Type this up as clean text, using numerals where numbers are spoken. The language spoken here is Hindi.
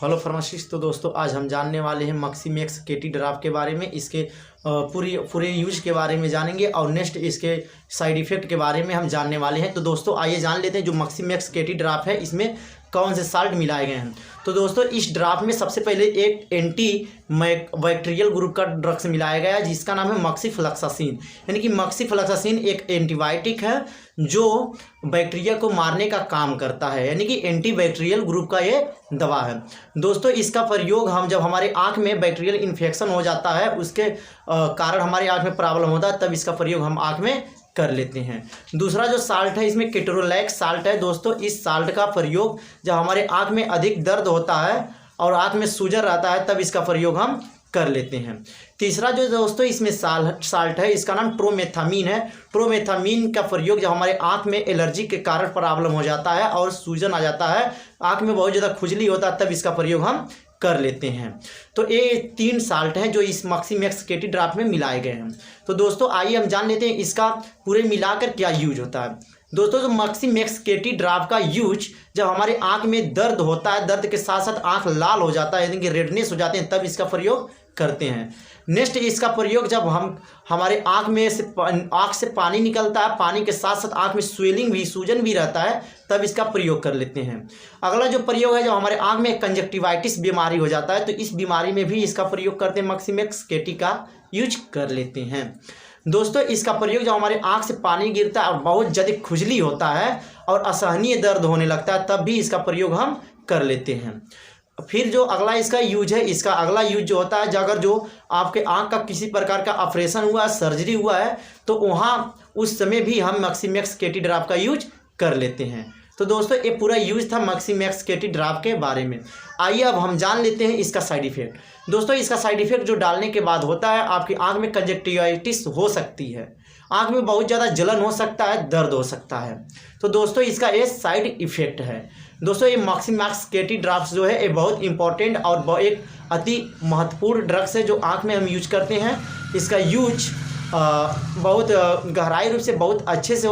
Hello pharmacist. तो दोस्तों आज हम जानने वाले हैं मैक्सिमेक्स केटी ड्राप के बारे में। इसके पूरे यूज के बारे में जानेंगे और नेक्स्ट इसके साइड इफ़ेक्ट के बारे में हम जानने वाले हैं। तो दोस्तों आइए जान लेते हैं जो मैक्सिमेक्स केटी ड्राप है इसमें कौन से साल्ट मिलाए गए हैं। तो दोस्तों इस ड्राप में सबसे पहले एक एंटी बैक्टीरियल ग्रुप का ड्रग्स मिलाया गया है जिसका नाम है मॉक्सिफ्लोक्सासिन। यानी कि मॉक्सिफ्लोक्सासिन एक एंटीबायोटिक है जो बैक्टीरिया को मारने का काम करता है, यानी कि एंटी बैक्टीरियल ग्रुप का ये दवा है। दोस्तों इसका प्रयोग हम जब हमारे आँख में बैक्टीरियल इन्फेक्शन हो जाता है उसके कारण हमारे आँख में प्रॉब्लम होता है तब इसका प्रयोग हम आँख में कर लेते हैं। दूसरा जो साल्ट है इसमें केटोरोलैक्स साल्ट है। दोस्तों इस साल्ट का प्रयोग जब हमारे आँख में अधिक दर्द होता है और आँख में सूजन रहता है तब इसका प्रयोग हम कर लेते हैं। तीसरा जो दोस्तों इसमें साल्ट है इसका नाम ट्रोमेथामीन है। ट्रोमेथामीन का प्रयोग जब हमारे आँख में एलर्जी के कारण प्रॉब्लम हो जाता है और सूजन आ जाता है, आँख में बहुत ज़्यादा खुजली होता है तब इसका प्रयोग हम कर लेते हैं। तो ये 3 साल्ट हैं जो इस मैक्सिमेक्स केटी ड्राप में मिलाए गए हैं। तो दोस्तों आइए हम जान लेते हैं इसका पूरे मिलाकर क्या यूज होता है। दोस्तों जो मैक्सिमेक्स केटी ड्राप का यूज जब हमारे आँख में दर्द होता है, दर्द के साथ साथ आँख लाल हो जाता है यानी कि रेडनेस हो जाते हैं तब इसका प्रयोग करते हैं। नेक्स्ट इसका प्रयोग जब हमारे आँख से पानी निकलता है, पानी के साथ साथ आँख में स्वेलिंग भी सूजन भी रहता है तब इसका प्रयोग कर लेते हैं। अगला जो प्रयोग है जब हमारे आँख में कंजक्टिवाइटिस बीमारी हो जाता है तो इस बीमारी में भी इसका प्रयोग करते हैं, मैक्सिमेक्स केटी का यूज कर लेते हैं। दोस्तों इसका प्रयोग जब हमारे आँख से पानी गिरता है और बहुत ज़्यादा खुजली होता है और असहनीय दर्द होने लगता है तब भी इसका प्रयोग हम कर लेते हैं। फिर जो अगला इसका यूज है, इसका अगला यूज जो होता है अगर जो आपके आँख का किसी प्रकार का ऑपरेशन हुआ है, सर्जरी हुआ है तो वहाँ उस समय भी हम मैक्सिमेक्स केटी ड्राप का यूज कर लेते हैं। तो दोस्तों ये पूरा यूज था मैक्सिमेक्स केटी ड्राप के बारे में। आइए अब हम जान लेते हैं इसका साइड इफेक्ट। दोस्तों इसका साइड इफेक्ट जो डालने के बाद होता है आपकी आँख में कंजक्टिवाइटिस हो सकती है, आँख में बहुत ज़्यादा जलन हो सकता है, दर्द हो सकता है। तो दोस्तों इसका ये साइड इफेक्ट है। दोस्तों ये मैक्सिमेक्स केटी ड्राप्स जो है ये बहुत इंपॉर्टेंट और एक अति महत्वपूर्ण ड्रग्स है जो आँख में हम यूज करते हैं। इसका यूज बहुत गहराई रूप से बहुत अच्छे से